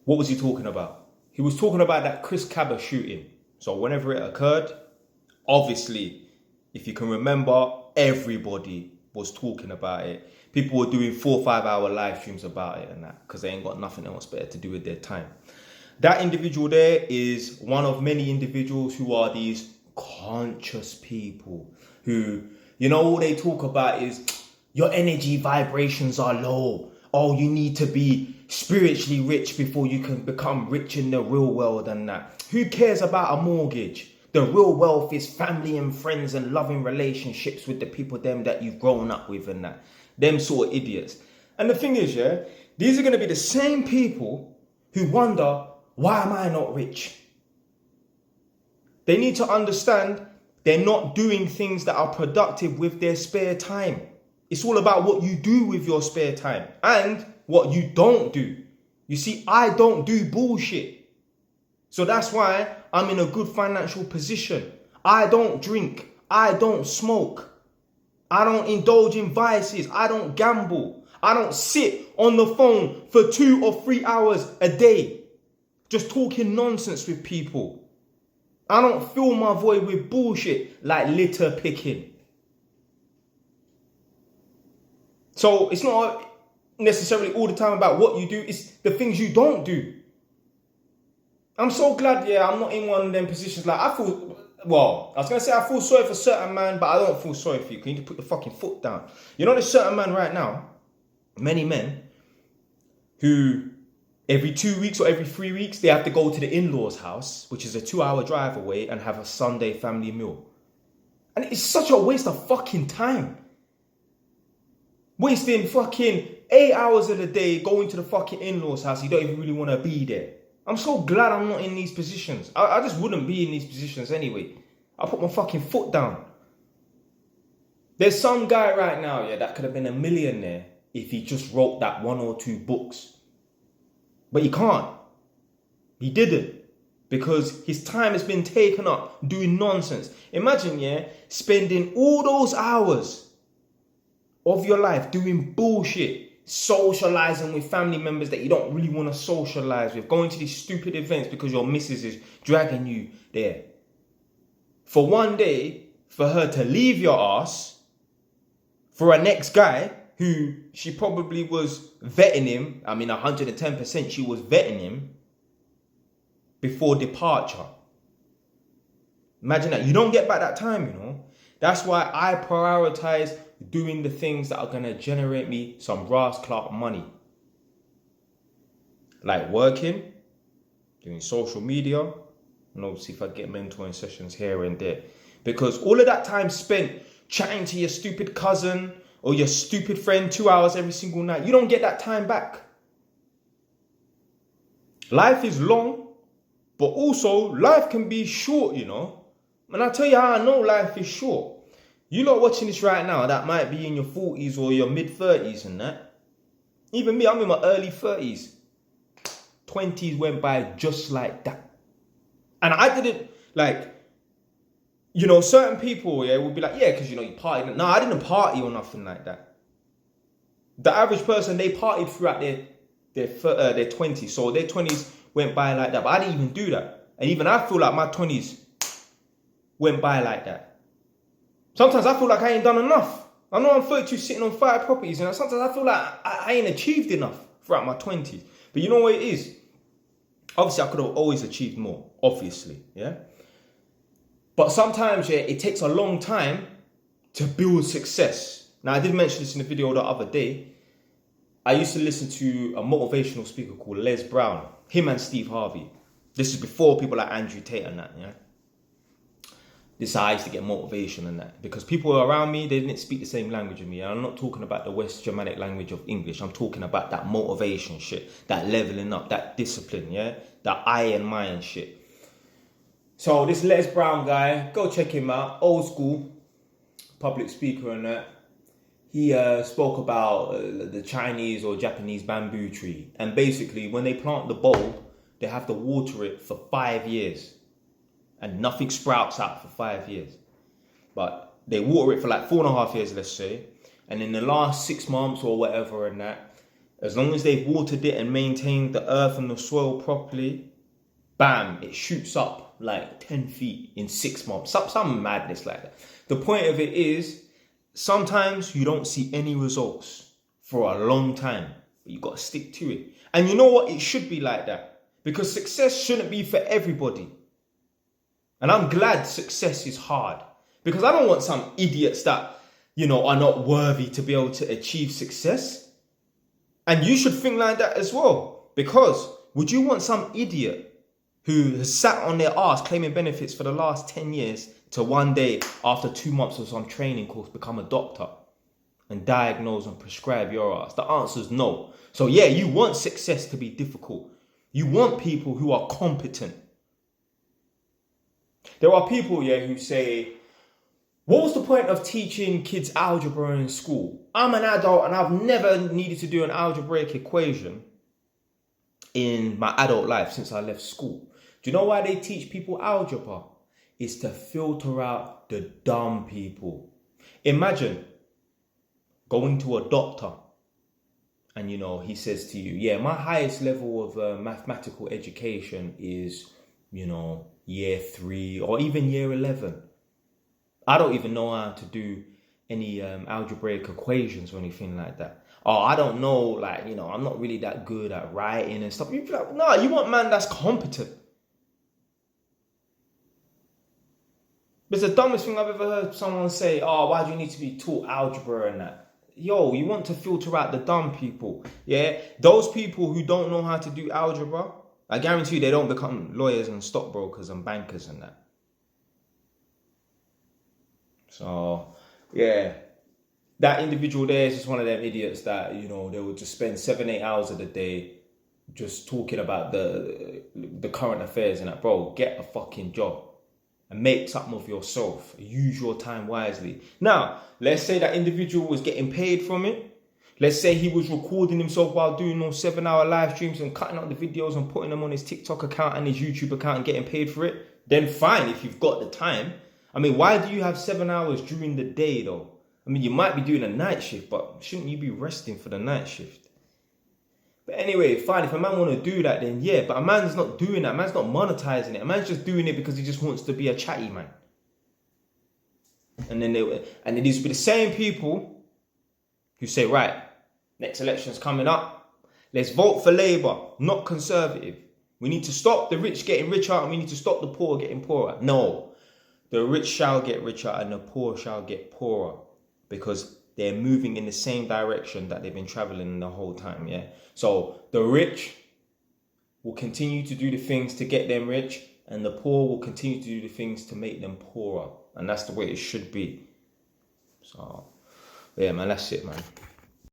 What was he talking about? He was talking about that Chris Cabba shooting. So whenever it occurred, obviously, if you can remember, everybody was talking about it. People were doing 4 or 5 hour live streams about it and that, because they ain't got nothing else better to do with their time. That individual there is one of many individuals who are these conscious people who, all they talk about is your energy vibrations are low. Oh, you need to be spiritually rich before you can become rich in the real world and that. Who cares about a mortgage? The real wealth is family and friends and loving relationships with the people that you've grown up with and that. Them sort of idiots. And the thing is, these are going to be the same people who wonder, why am I not rich? They need to understand they're not doing things that are productive with their spare time. It's all about what you do with your spare time and what you don't do. You see, I don't do bullshit. So that's why I'm in a good financial position. I don't drink. I don't smoke. I don't indulge in vices. I don't gamble. I don't sit on the phone for 2 or 3 hours a day just talking nonsense with people. I don't fill my void with bullshit like litter picking. So it's not necessarily all the time about what you do. It's the things you don't do. I'm so glad, I'm not in one of them positions. Like, I feel sorry for certain man, but I don't feel sorry for you. You need to put the fucking foot down. There's certain man right now, many men, who every 2 weeks or every 3 weeks, they have to go to the in-laws' house, which is a 2-hour drive away, and have a Sunday family meal. And it's such a waste of fucking time. Wasting fucking 8 hours of the day going to the fucking in-laws' house. You don't even really want to be there. I'm so glad I'm not in these positions. I just wouldn't be in these positions anyway. I put my fucking foot down. There's some guy right now, that could have been a millionaire if he just wrote that 1 or 2 books. But he can't. He didn't. Because his time has been taken up doing nonsense. Imagine, spending all those hours of your life doing bullshit. Socializing with family members that you don't really want to socialize with. Going to these stupid events because your missus is dragging you there. For one day, for her to leave your ass for a next guy who she probably was vetting him. 110% she was vetting him before departure. Imagine that. You don't get back that time, That's why I prioritize doing the things that are going to generate me some Ras Clark money. Like working, doing social media, and obviously if I get mentoring sessions here and there. Because all of that time spent chatting to your stupid cousin or your stupid friend 2 hours every single night, you don't get that time back. Life is long, but also life can be short, And I'll tell you how I know life is short. You lot watching this right now, that might be in your 40s or your mid-30s and that. Even me, I'm in my early 30s. 20s went by just like that. And I didn't, certain people, would be like, because, you partied. No, I didn't party or nothing like that. The average person, they partied throughout their 20s. So their 20s went by like that. But I didn't even do that. And even I feel like my 20s went by like that. Sometimes I feel like I ain't done enough. I know I'm 32 sitting on 5 properties, and sometimes I feel like I ain't achieved enough throughout my 20s. But you know what it is? Obviously, I could have always achieved more, obviously, But sometimes, it takes a long time to build success. Now, I did mention this in the video the other day. I used to listen to a motivational speaker called Les Brown, him and Steve Harvey. This is before people like Andrew Tate and that, This is how I used to get motivation and that. Because people around me, they didn't speak the same language as me. And I'm not talking about the West Germanic language of English. I'm talking about that motivation shit. That leveling up, that discipline, That I and mind shit. So this Les Brown guy, go check him out. Old school, public speaker and that. He spoke about the Chinese or Japanese bamboo tree. And basically, when they plant the bulb, they have to water it for 5 years. And nothing sprouts out for 5 years. But they water it for like 4.5 years, let's say. And in the last 6 months or whatever and that, As long as they've watered it and maintained the earth and the soil properly, bam, it shoots up like 10 feet in 6 months. Some madness like that. The point of it is, sometimes you don't see any results for a long time, but you got to stick to it. And you know what? It should be like that, because success shouldn't be for everybody. And I'm glad success is hard, because I don't want some idiots that, are not worthy to be able to achieve success. And you should think like that as well, because would you want some idiot who has sat on their ass claiming benefits for the last 10 years to one day, after 2 months of some training course, become a doctor and diagnose and prescribe your ass? The answer is no. So yeah, you want success to be difficult. You want people who are competent. There are people, who say, what was the point of teaching kids algebra in school? I'm an adult and I've never needed to do an algebraic equation in my adult life since I left school. Do you know why they teach people algebra? It's to filter out the dumb people. Imagine going to a doctor and, he says to you, my highest level of mathematical education is, year 3 or even year 11. I don't even know how to do any algebraic equations or anything like that. Oh, I don't know, I'm not really that good at writing and stuff. You'd be like, no, you want man that's competent. It's the dumbest thing I've ever heard someone say, oh, why do you need to be taught algebra and that? Yo, you want to filter out the dumb people. Yeah, those people who don't know how to do algebra, I guarantee you they don't become lawyers and stockbrokers and bankers and that. So, yeah, that individual there is just one of them idiots that, they would just spend 7-8 hours of the day just talking about the current affairs and that. Bro, get a fucking job and make something of yourself. Use your time wisely. Now, let's say that individual was getting paid from it. Let's say he was recording himself while doing those 7-hour live streams and cutting out the videos and putting them on his TikTok account and his YouTube account and getting paid for it. Then fine, if you've got the time. I mean, why do you have 7 hours during the day though? I mean, you might be doing a night shift, but shouldn't you be resting for the night shift? But anyway, fine, if a man want to do that, then yeah, but a man's not doing that. A man's not monetizing it. A man's just doing it because he just wants to be a chatty man. And then it needs to be the same people who say, right, next election's coming up. Let's vote for Labour, not Conservative. We need to stop the rich getting richer and we need to stop the poor getting poorer. No. The rich shall get richer and the poor shall get poorer, because they're moving in the same direction that they've been traveling the whole time, yeah? So the rich will continue to do the things to get them rich, and the poor will continue to do the things to make them poorer. And that's the way it should be. So, yeah, man, that's it, man.